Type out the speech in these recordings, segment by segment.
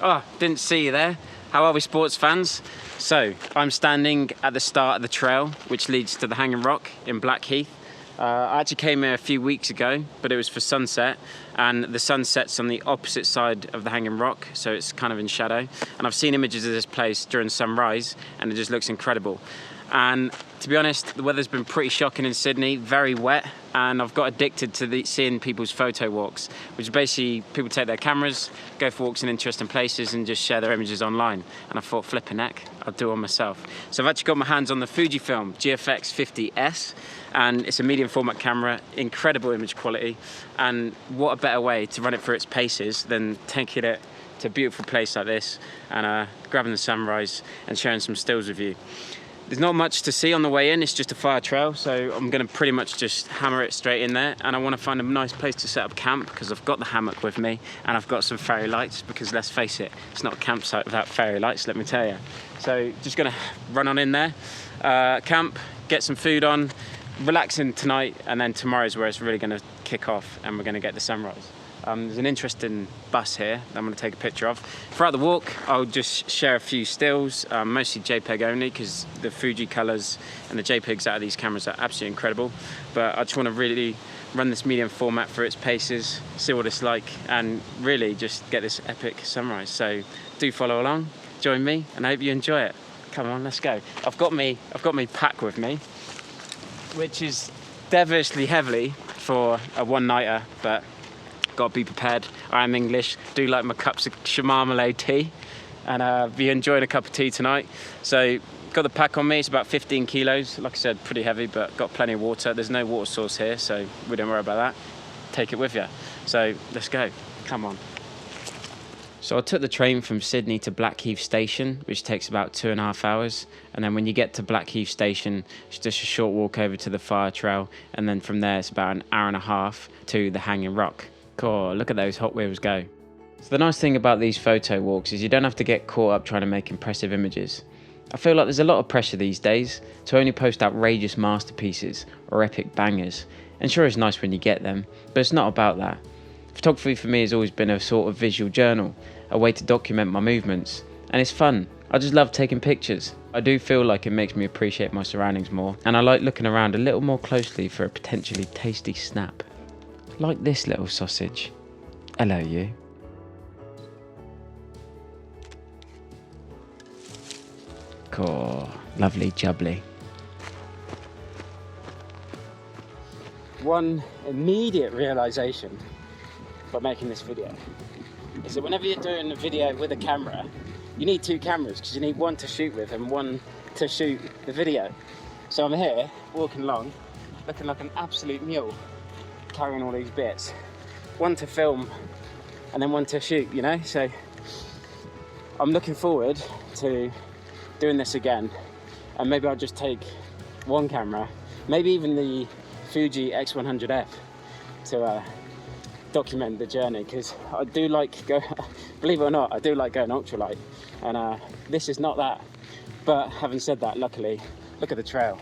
Oh, didn't see you there. How are we, sports fans? So, I'm standing at the start of the trail, which leads to the Hanging Rock in Blackheath. I actually came here a few weeks ago, but it was for sunset, and the sun sets on the opposite side of the Hanging Rock, so it's kind of in shadow. And I've seen images of this place during sunrise, and it just looks incredible. And to be honest, the weather's been pretty shocking in Sydney, very wet, and I've got addicted to seeing people's photo walks, which is basically people take their cameras, go for walks in interesting places and just share their images online. And I thought, flipping heck, I'll do it myself. So I've actually got my hands on the Fujifilm GFX50s, and it's a medium format camera, incredible image quality, and what a better way to run it through its paces than taking it to a beautiful place like this and grabbing the sunrise and sharing some stills with you. There's not much to see on the way in, it's just a fire trail, so I'm going to pretty much just hammer it straight in there, and I want to find a nice place to set up camp because I've got the hammock with me and I've got some fairy lights, because let's face it, it's not a campsite without fairy lights, let me tell you. So just going to run on in there, camp, get some food on, relaxing tonight, and then tomorrow's where it's really going to kick off and we're going to get the sunrise. There's an interesting bus here that I'm going to take a picture of. Throughout the walk, I'll just share a few stills, mostly JPEG only, because the Fuji colours and the JPEGs out of these cameras are absolutely incredible. But I just want to really run this medium format through its paces, see what it's like, and really just get this epic sunrise. So do follow along, join me, and I hope you enjoy it. Come on, let's go. I've got me pack with me, which is devilishly heavy for a one-nighter, but got to be prepared. I'm English, do like my cups of marmalade tea, and be enjoying a cup of tea tonight. So got the pack on me, it's about 15 kilos. Like I said, pretty heavy, but got plenty of water. There's no water source here, so we don't worry about that. Take it with you. So let's go, come on. So I took the train from Sydney to Blackheath Station, which takes about 2.5 hours. And then when you get to Blackheath Station, it's just a short walk over to the fire trail. And then from there, it's about 1.5 hours to the Hanging Rock. Cool, look at those Hot Wheels go. So the nice thing about these photo walks is you don't have to get caught up trying to make impressive images. I feel like there's a lot of pressure these days to only post outrageous masterpieces or epic bangers. And sure, it's nice when you get them, but it's not about that. Photography for me has always been a sort of visual journal, a way to document my movements. And it's fun, I just love taking pictures. I do feel like it makes me appreciate my surroundings more, and I like looking around a little more closely for a potentially tasty snap. Like this little sausage. Hello, you. Cool, lovely jubbly. One immediate realisation by making this video is that whenever you're doing a video with a camera, you need two cameras, because you need one to shoot with and one to shoot the video. So I'm here, walking along, looking like an absolute mule, carrying all these bits, one to film and then one to shoot, you know. So I'm looking forward to doing this again, and maybe I'll just take one camera, maybe even the Fuji X100F to document the journey, because I do like believe it or not, I do like going ultralight, and this is not that. But having said that, luckily, look at the trail.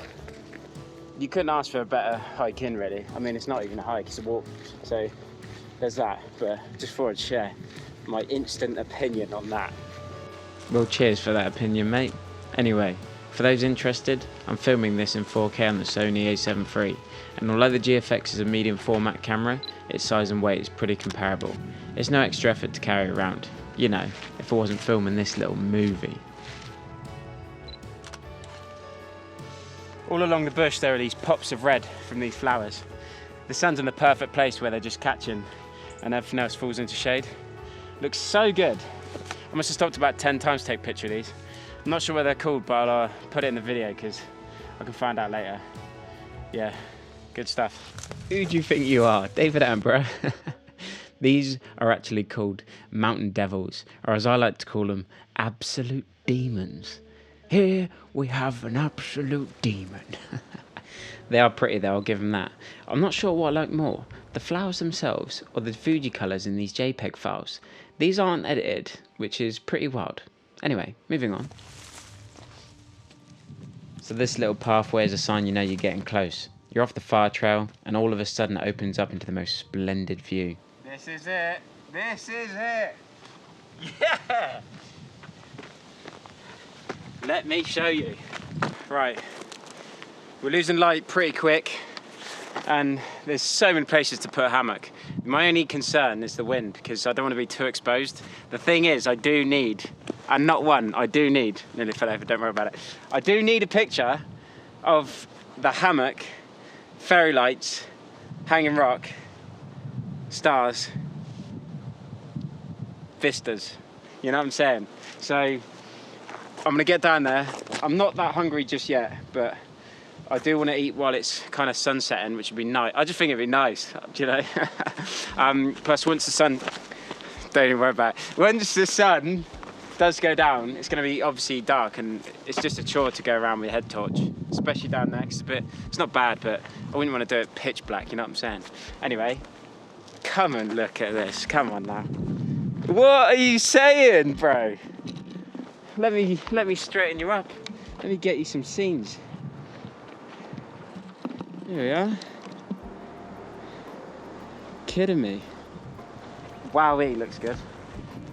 You couldn't ask for a better hike in, really. I mean, it's not even a hike, it's a walk. So there's that, but just thought I'd share my instant opinion on that. Well, cheers for that opinion, mate. Anyway, for those interested, I'm filming this in 4K on the Sony a7 III, and although the GFX is a medium format camera, its size and weight is pretty comparable. It's no extra effort to carry around, you know, if I wasn't filming this little movie. All along the bush there are these pops of red from these flowers. The sun's in the perfect place where they're just catching and everything else falls into shade. Looks so good. I must have stopped about 10 times to take a picture of these. I'm not sure what they're called, but I'll put it in the video because I can find out later. Yeah, good stuff. Who do you think you are? David Attenborough? These are actually called mountain devils, or as I like to call them, absolute demons. Here we have an absolute demon. They are pretty though, I'll give them that. I'm not sure what I like more, the flowers themselves or the Fuji colours in these JPEG files. These aren't edited, which is pretty wild. Anyway, moving on. So this little pathway is a sign you know you're getting close. You're off the fire trail and all of a sudden it opens up into the most splendid view. This is it. This is it. Yeah! Let me show you. Right, we're losing light pretty quick, and there's so many places to put a hammock. My only concern is the wind, because I don't want to be too exposed. The thing is, I do need, and not one, I do need, nearly fell over, don't worry about it. I do need a picture of the hammock, fairy lights, hanging rock, stars, vistas. You know what I'm saying? So I'm gonna get down there. I'm not that hungry just yet, but I do want to eat while it's kind of sunsetting, which would be nice. I just think it'd be nice, you know. Plus, once the sun, don't even worry about it. Once the sun does go down, it's going to be obviously dark, and it's just a chore to go around with a head torch, especially down there. It's not bad, but I wouldn't want to do it pitch black. You know what I'm saying? Anyway, come and look at this. Come on now. What are you saying, bro? Let me straighten you up. Let me get you some scenes. Here we are. Kidding me? Wowee, looks good.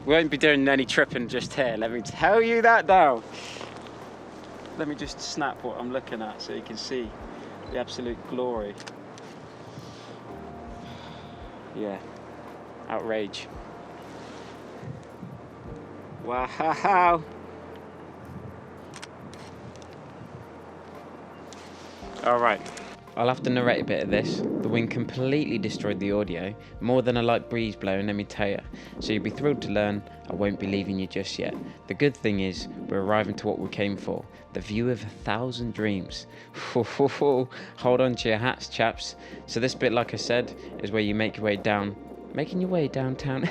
We won't be doing any tripping just here, let me tell you that now. Let me just snap what I'm looking at so you can see the absolute glory. Yeah, outrage. Wow. All right. I'll have to narrate a bit of this. The wind completely destroyed the audio, more than a light breeze blowing, let me tell you. So you'll be thrilled to learn I won't be leaving you just yet. The good thing is we're arriving to what we came for, the view of 1,000 dreams. Hold on to your hats, chaps. So this bit, like I said, is where you make your way down, making your way downtown.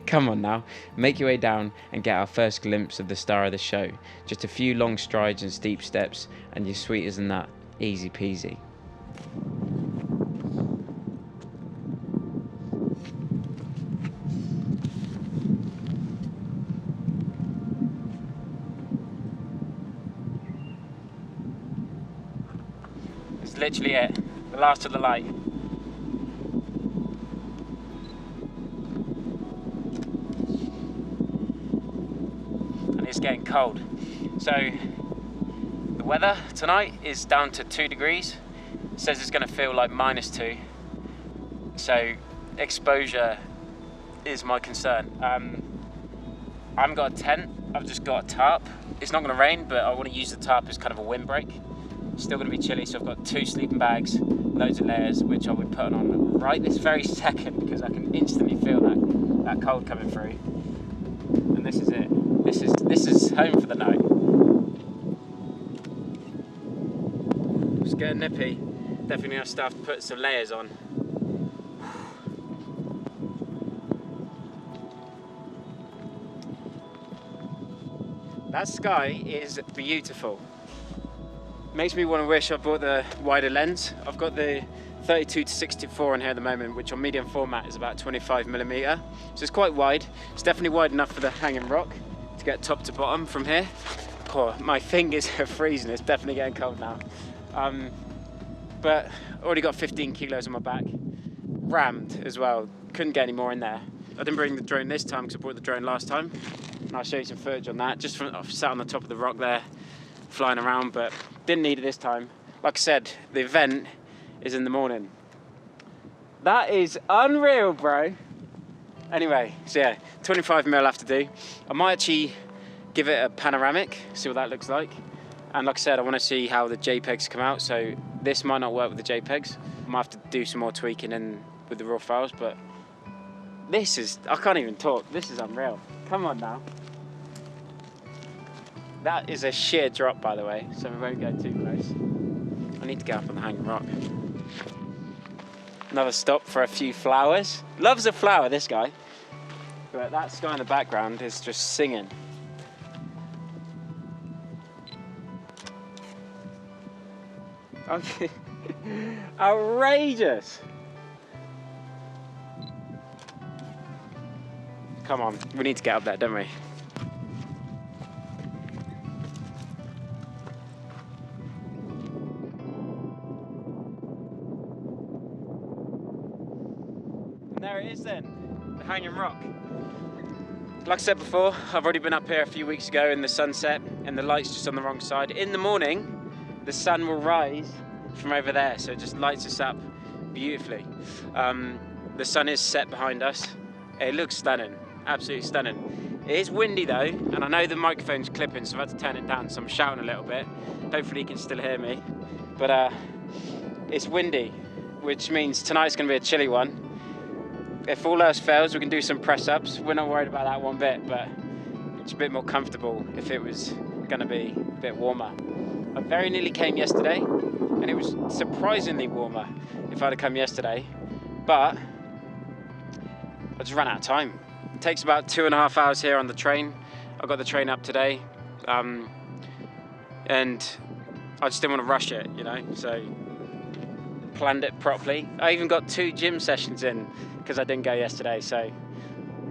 Come on now, make your way down and get our first glimpse of the star of the show. Just a few long strides and steep steps, and you're sweeter than that. Easy peasy. It's literally it, the last of the light. And it's getting cold. So the weather tonight is down to 2 degrees. It says it's going to feel like -2. So exposure is my concern. I haven't got a tent, I've just got a tarp. It's not going to rain, but I want to use the tarp as kind of a windbreak. It's still going to be chilly, so I've got 2 sleeping bags, loads of layers, which I'll be putting on right this very second, because I can instantly feel that cold coming through. And this is it. This is home for the night. It's getting nippy. Definitely have to put some layers on. That sky is beautiful. Makes me want to wish I bought the wider lens. I've got the 32-64 in here at the moment, which on medium format is about 25mm. So it's quite wide. It's definitely wide enough for the hanging rock to get top to bottom from here. Oh, my fingers are freezing. It's definitely getting cold now. But already got 15 kilos on my back. Rammed as well. Couldn't get any more in there. I didn't bring the drone this time because I brought the drone last time. And I'll show you some footage on that. Just from, I've sat on the top of the rock there, flying around, but didn't need it this time. Like I said, the event is in the morning. That is unreal, bro. Anyway, so yeah, 25mm I'll have to do. I might actually give it a panoramic, see what that looks like. And like I said, I want to see how the JPEGs come out, so this might not work with the JPEGs. I might have to do some more tweaking in with the raw files, but this is, I can't even talk, this is unreal. Come on now. That is a sheer drop, by the way, so we won't go too close. I need to get up on the hanging rock. Another stop for a few flowers. Loves a flower, this guy. But that sky in the background is just singing. Okay. Outrageous. Come on, we need to get up there, don't we? And there it is then, the hanging rock. Like I said before, I've already been up here a few weeks ago in the sunset and the light's just on the wrong side. In the morning, the sun will rise from over there, so it just lights us up beautifully. The sun is set behind us. It looks stunning, absolutely stunning. It is windy though, and I know the microphone's clipping, so I've had to turn it down, so I'm shouting a little bit. Hopefully you can still hear me. But it's windy, which means tonight's gonna be a chilly one. If all else fails, we can do some press-ups. We're not worried about that one bit, but it's a bit more comfortable if it was gonna be a bit warmer. I very nearly came yesterday, and it was surprisingly warmer if I'd have come yesterday, but I just ran out of time. It takes about 2.5 hours here on the train. I got the train up today, and I just didn't want to rush it, you know, so planned it properly. I even got 2 gym sessions in because I didn't go yesterday, so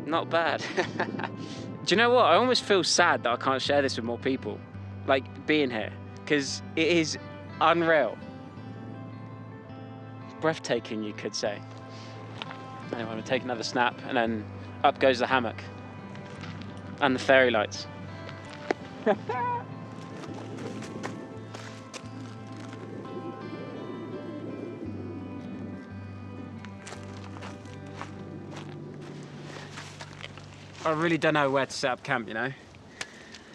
not bad. Do you know what? I almost feel sad that I can't share this with more people, like being here, because it is unreal. Breathtaking, you could say. Anyway, I'm gonna take another snap, and then up goes the hammock and the fairy lights. I really don't know where to set up camp, you know,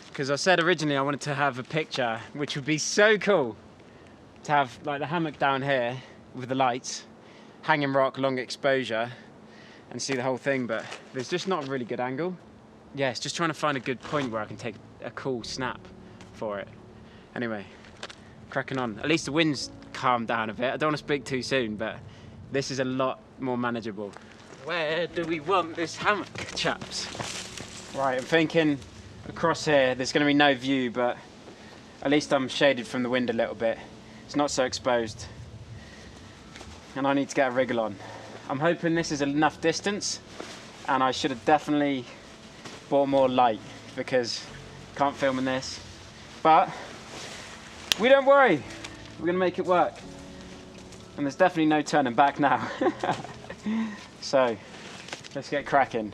because I said originally I wanted to have a picture, which would be so cool, to have like the hammock down here with the lights, hanging rock, long exposure, and see the whole thing, but there's just not a really good angle. Yeah, it's just trying to find a good point where I can take a cool snap for it. Anyway, cracking on. At least the wind's calmed down a bit. I don't want to speak too soon, but this is a lot more manageable. Where do we want this hammock, chaps? Right, I'm thinking across here, there's going to be no view, but at least I'm shaded from the wind a little bit. It's not so exposed. And I need to get a wriggle on. I'm hoping this is enough distance, and I should have definitely bought more light because I can't film in this. But we don't worry, we're going to make it work. And there's definitely no turning back now. So, let's get cracking.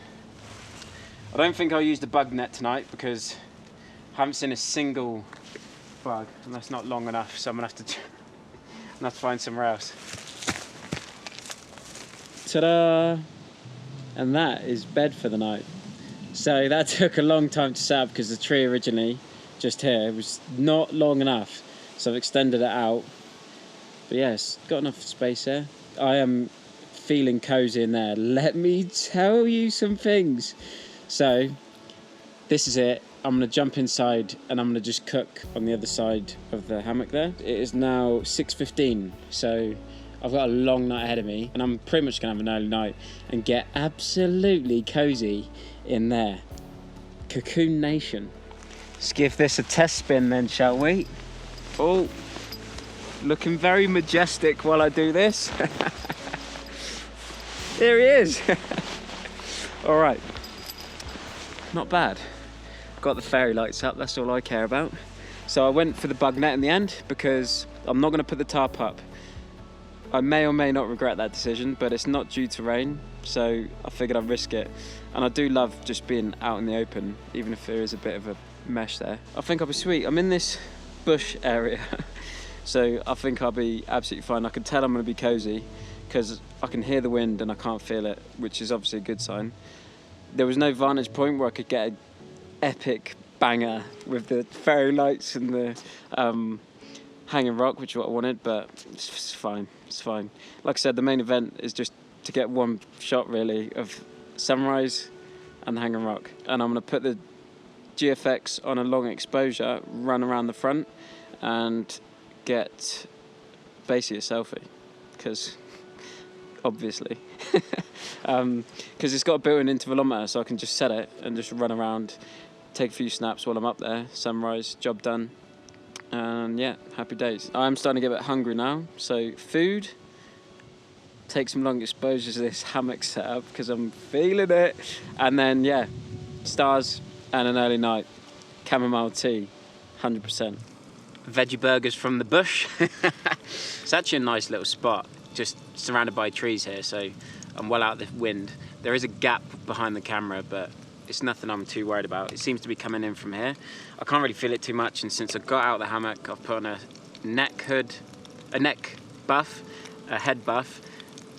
I don't think I'll use the bug net tonight because I haven't seen a single bug, and that's not long enough, so I'm gonna have to find somewhere else. Ta-da! And that is bed for the night. So that took a long time to set up because the tree originally, just here, was not long enough. So I've extended it out. But yes, got enough space there. I am feeling cozy in there. Let me tell you some things. So this is it. I'm gonna jump inside and I'm gonna just cook on the other side of the hammock there. It is now 6:15, so I've got a long night ahead of me, and I'm pretty much gonna have an early night and get absolutely cozy in there. Cocoon Nation. Let's give this a test spin then, shall we? Oh, looking very majestic while I do this. Here he is. All right, not bad. Got the fairy lights up, that's all I care about. So I went for the bug net in the end because I'm not gonna put the tarp up. I may or may not regret that decision, but it's not due to rain, so I figured I'd risk it. And I do love just being out in the open, even if there is a bit of a mesh there. I think I'll be sweet. I'm in this bush area, so I think I'll be absolutely fine. I can tell I'm gonna be cozy because I can hear the wind and I can't feel it, which is obviously a good sign. There was no vantage point where I could get an epic banger with the fairy lights and the hanging rock, which is what I wanted, but it's fine, it's fine. Like I said, the main event is just to get one shot really of sunrise and the hanging rock. And I'm gonna put the GFX on a long exposure, run around the front and get basically a selfie, because obviously, because it's got a built-in intervalometer, so I can just set it and just run around, take a few snaps while I'm up there, sunrise, job done. And yeah, happy days. I'm starting to get a bit hungry now, so food, take some long exposures of this hammock setup because I'm feeling it. And then yeah, stars and an early night, chamomile tea, 100%. Veggie burgers from the bush. It's actually a nice little spot, just surrounded by trees here, so I'm well out of the wind. There is a gap behind the camera, but it's nothing I'm too worried about. It seems to be coming in from here. I can't really feel it too much, and since I got out of the hammock, I've put on a neck buff, a head buff,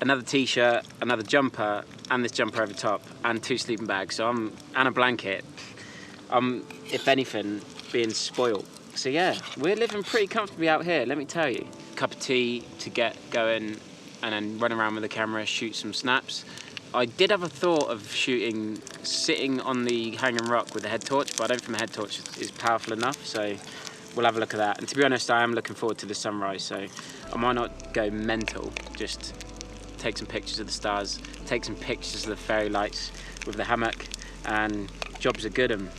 another t-shirt, another jumper, and this jumper over top, and 2 sleeping bags. So and a blanket. I'm, if anything, being spoiled. So yeah, we're living pretty comfortably out here, let me tell you. Cup of tea to get going, and then run around with the camera, shoot some snaps. I did have a thought of shooting sitting on the hanging rock with a head torch, but I don't think the head torch is powerful enough, so we'll have a look at that. And to be honest, I am looking forward to the sunrise, so I might not go mental, just take some pictures of the stars, take some pictures of the fairy lights with the hammock, and jobs are good. And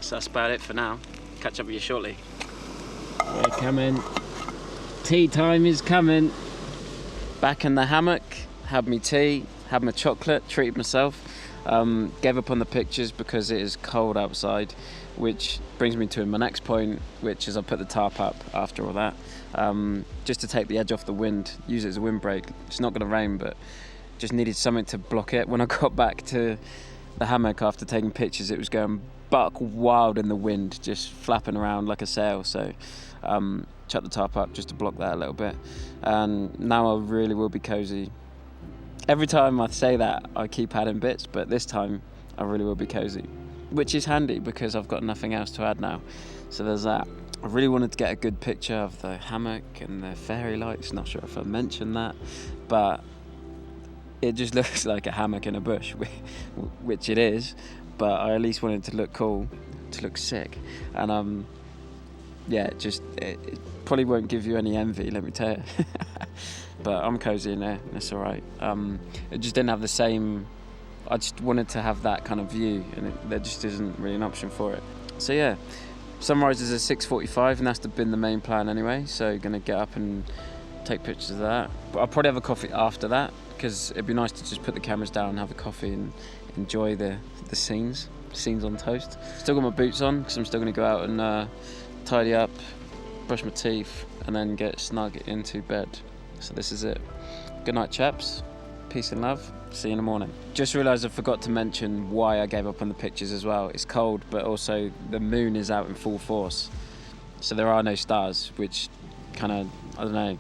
so that's about it for now. Catch up with you shortly. We're coming. Tea time is coming. Back in the hammock, had me tea, had my chocolate, treated myself. Gave up on the pictures because it is cold outside, which brings me to my next point, which is I put the tarp up after all that, just to take the edge off the wind, use it as a windbreak. It's not going to rain, but just needed something to block it. When I got back to the hammock after taking pictures, it was going buck wild in the wind, just flapping around like a sail, so chuck the tarp up just to block that a little bit, and now I really will be cozy. Every time I say that, I keep adding bits, but this time I really will be cozy, which is handy because I've got nothing else to add now. So there's that. I really wanted to get a good picture of the hammock and the fairy lights. Not sure if I mentioned that, but it just looks like a hammock in a bush, which it is, but I at least wanted to look cool, to look sick. And yeah, it probably won't give you any envy, let me tell you. But I'm cozy in there, and it's all right. It just didn't have the same. I just wanted to have that kind of view, and there just isn't really an option for it. So yeah, sunrise is at 6:45, and that's been the main plan anyway. So gonna get up and take pictures of that. But I'll probably have a coffee after that, because it'd be nice to just put the cameras down, have a coffee, and enjoy the scenes on toast. Still got my boots on because I'm still gonna go out and tidy up, brush my teeth, and then get snug into bed. So this is it. Good night, chaps. Peace and love. See you in the morning. Just realised I forgot to mention why I gave up on the pictures as well. It's cold, but also the moon is out in full force. So there are no stars, which kind of, I don't know.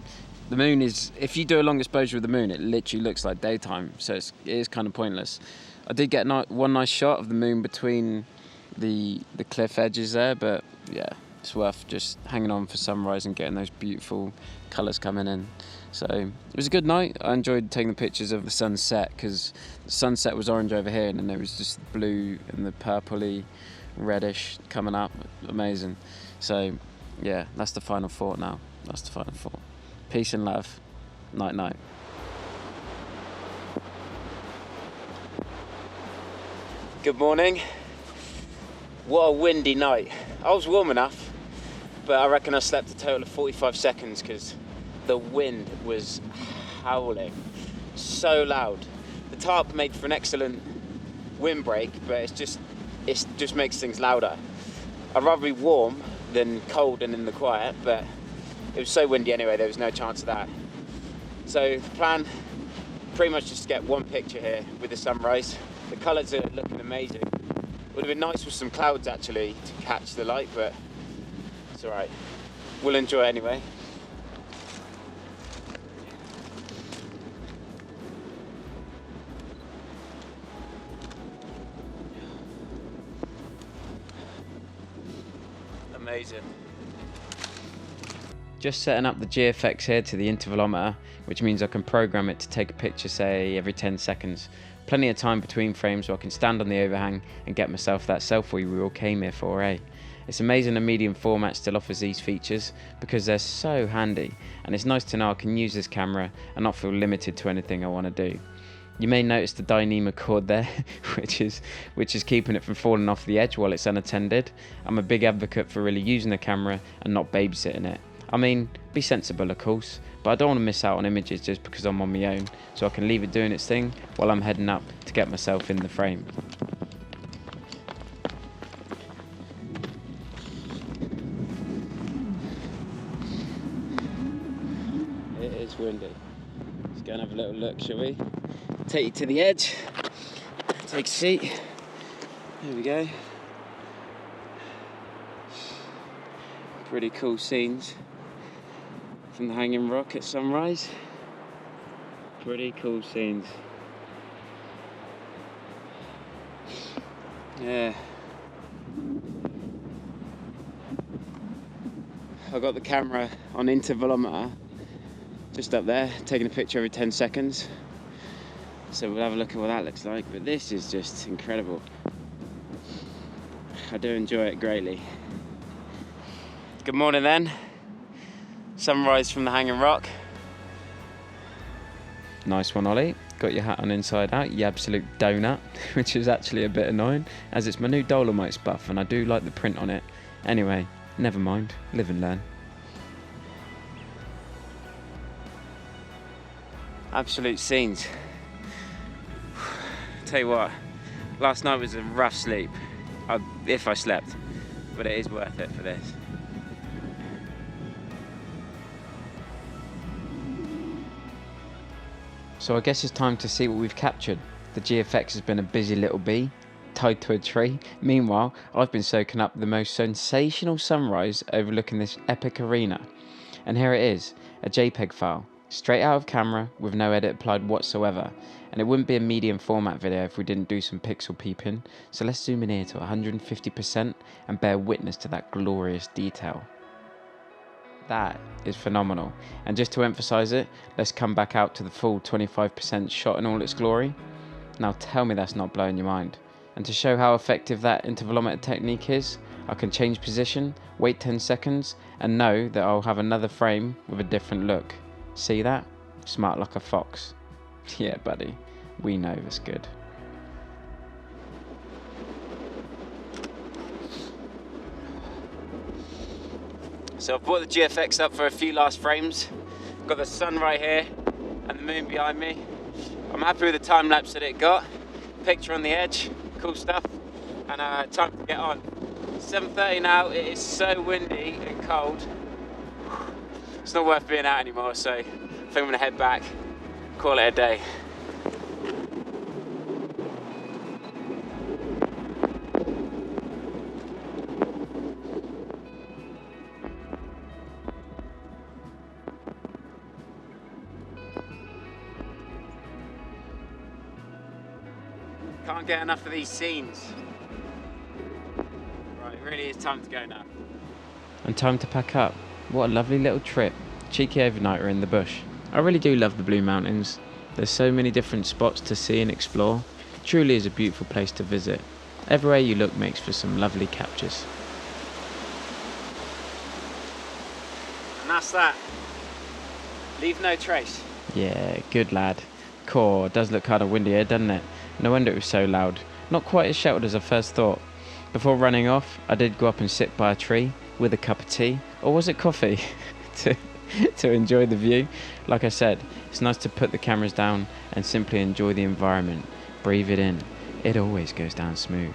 The moon is, if you do a long exposure of the moon, it literally looks like daytime. So it is kind of pointless. I did get one nice shot of the moon between the cliff edges there, but yeah, it's worth just hanging on for sunrise and getting those beautiful colours coming in. So it was a good night. I enjoyed taking the pictures of the sunset, because the sunset was orange over here, and then there was just the blue and the purpley reddish coming up. Amazing. So yeah, that's the final thought now. That's the final thought. Peace and love. Night night. Good morning. What a windy night. I was warm enough, but I reckon I slept a total of 45 seconds because the wind was howling so loud. The tarp made for an excellent windbreak, but it just makes things louder. I'd rather be warm than cold and in the quiet, but it was so windy anyway, there was no chance of that. So the plan, pretty much just to get one picture here with the sunrise. The colours are looking amazing. Would have been nice with some clouds actually to catch the light, but it's alright. We'll enjoy it anyway. Amazing. Just setting up the GFX here to the intervalometer, which means I can program it to take a picture, say, every 10 seconds. Plenty of time between frames so I can stand on the overhang and get myself that selfie we all came here for, eh? It's amazing the medium format still offers these features because they're so handy, and it's nice to know I can use this camera and not feel limited to anything I want to do. You may notice the Dyneema cord there, which is keeping it from falling off the edge while it's unattended. I'm a big advocate for really using the camera and not babysitting it. I mean, be sensible of course, but I don't want to miss out on images just because I'm on my own, so I can leave it doing its thing while I'm heading up to get myself in the frame. It is windy. Let's go and have a little look, shall we? Take you to the edge, take a seat, There we go. Pretty cool scenes from the Hanging Rock at sunrise. Pretty cool scenes. Yeah. I got the camera on intervalometer just up there, taking a picture every 10 seconds. So we'll have a look at what that looks like, but this is just incredible. I do enjoy it greatly. Good morning then. Sunrise from the Hanging Rock. Nice one, Ollie. Got your hat on inside out, you absolute donut, which is actually a bit annoying, as it's my new Dolomites buff and I do like the print on it. Anyway, never mind, live and learn. Absolute scenes. Tell you what, last night was a rough sleep, if I slept, but it is worth it for this. So I guess it's time to see what we've captured. The GFX has been a busy little bee, tied to a tree. Meanwhile, I've been soaking up the most sensational sunrise overlooking this epic arena. And here it is, a JPEG file, straight out of camera with no edit applied whatsoever. And it wouldn't be a medium format video if we didn't do some pixel peeping. So let's zoom in here to 150% and bear witness to that glorious detail. That is phenomenal. And just to emphasize it, let's come back out to the full 25% shot in all its glory. Now tell me that's not blowing your mind. And to show how effective that intervalometer technique is, I can change position, wait 10 seconds, and know that I'll have another frame with a different look. See that? Smart like a fox. Yeah, buddy, we know that's good. So I've brought the GFX up for a few last frames. Got the sun right here and the moon behind me. I'm happy with the time lapse that it got. Picture on the edge, cool stuff. And time to get on. 7:30 now, it is so windy and cold. It's not worth being out anymore, so I think I'm gonna head back, call it a day. Can't get enough of these scenes. Right, it really is time to go now. And time to pack up. What a lovely little trip. Cheeky overnighter in the bush. I really do love the Blue Mountains. There's so many different spots to see and explore. It truly is a beautiful place to visit. Everywhere you look makes for some lovely captures. And that's that. Leave no trace. Yeah, good lad. Cool, it does look kind of windy here, doesn't it? No wonder it was so loud. Not quite as sheltered as I first thought. Before running off, I did go up and sit by a tree with a cup of tea, or was it coffee, to enjoy the view. Like I said, it's nice to put the cameras down and simply enjoy the environment. Breathe it in. It always goes down smooth.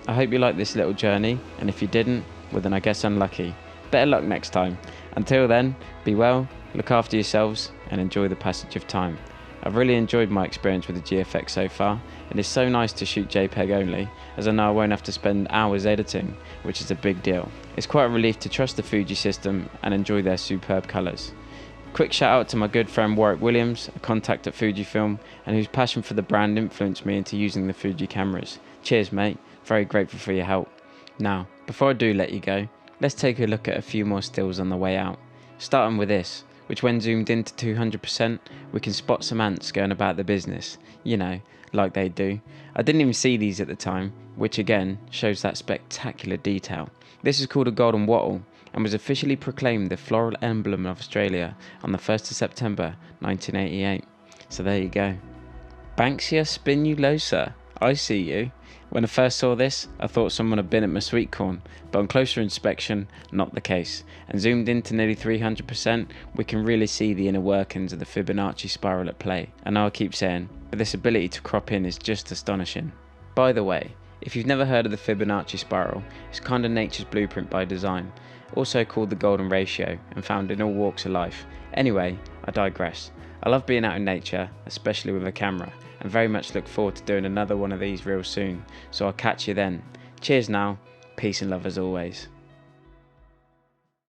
I hope you liked this little journey, and if you didn't, well then I guess unlucky. Better luck next time. Until then, be well, look after yourselves, and enjoy the passage of time. I've really enjoyed my experience with the GFX so far, and it's so nice to shoot JPEG only, as I know I won't have to spend hours editing, which is a big deal. It's quite a relief to trust the Fuji system and enjoy their superb colours. Quick shout out to my good friend Warwick Williams, a contact at Fujifilm, and whose passion for the brand influenced me into using the Fuji cameras. Cheers mate, very grateful for your help. Now, before I do let you go, let's take a look at a few more stills on the way out. Starting with this, which when zoomed into 200%, we can spot some ants going about the business, you know, like they do. I didn't even see these at the time, which again shows that spectacular detail. This is called a golden wattle and was officially proclaimed the floral emblem of Australia on the 1st of September 1988. So there you go. Banksia spinulosa, I see you. When I first saw this, I thought someone had been at my sweet corn, but on closer inspection, not the case. And zoomed into nearly 300%, we can really see the inner workings of the Fibonacci spiral at play. I know I keep saying, but this ability to crop in is just astonishing. By the way, if you've never heard of the Fibonacci spiral, it's kind of nature's blueprint by design, also called the golden ratio and found in all walks of life. Anyway, I digress. I love being out in nature, especially with a camera, and very much look forward to doing another one of these real soon. So I'll catch you then. Cheers now, peace and love as always.